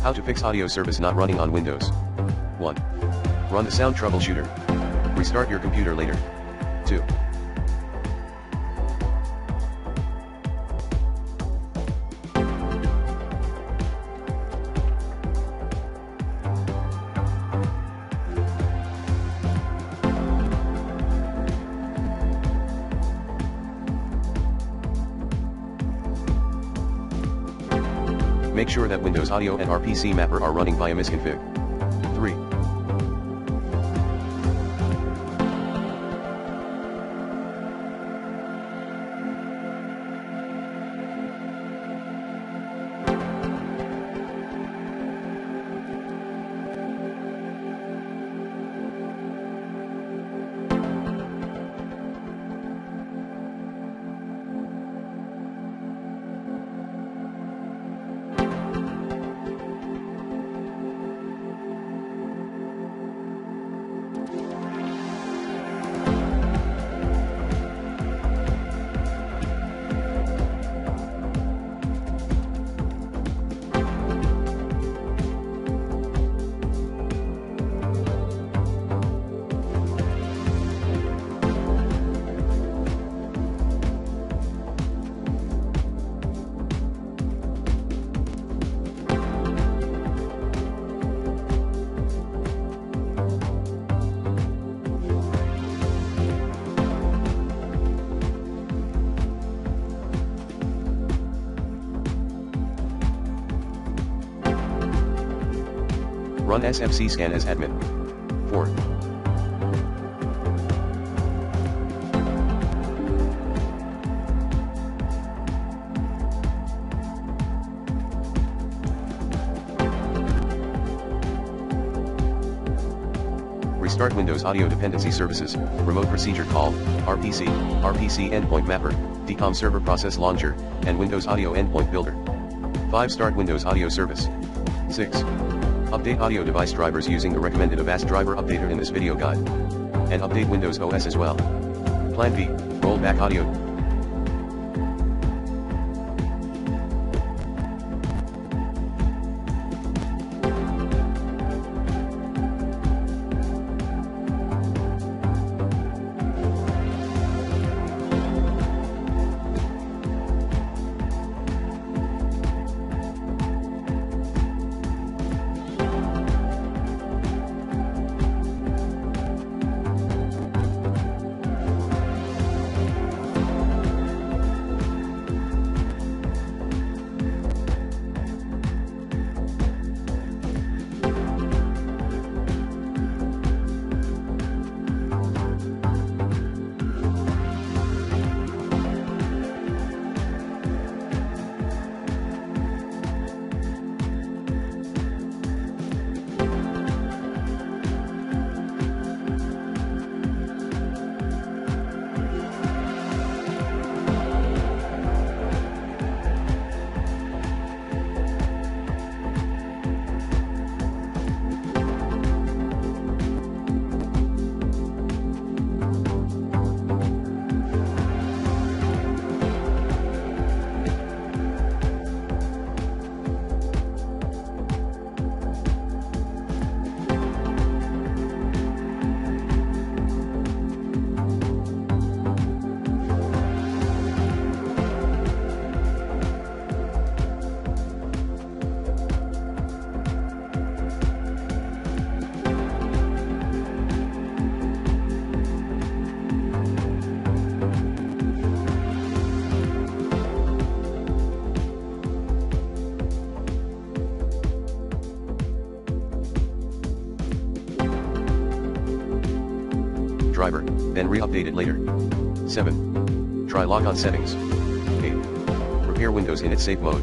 How to fix audio service not running on Windows. 1. Run the sound troubleshooter. Restart your computer later. 2. Make sure that Windows Audio and RPC Mapper are running via misconfig. 3. Run SFC scan as admin. 4. Restart Windows Audio Dependency Services, Remote Procedure Call, RPC, RPC Endpoint Mapper, DCOM Server Process Launcher, and Windows Audio Endpoint Builder. 5. Start Windows Audio Service. 6. Update audio device drivers using the recommended Avast driver updater in this video guide. And update Windows OS as well. Plan B, roll back audio. Driver, then re-update it later. 7. Try logon settings. 8. Repair Windows in its safe mode.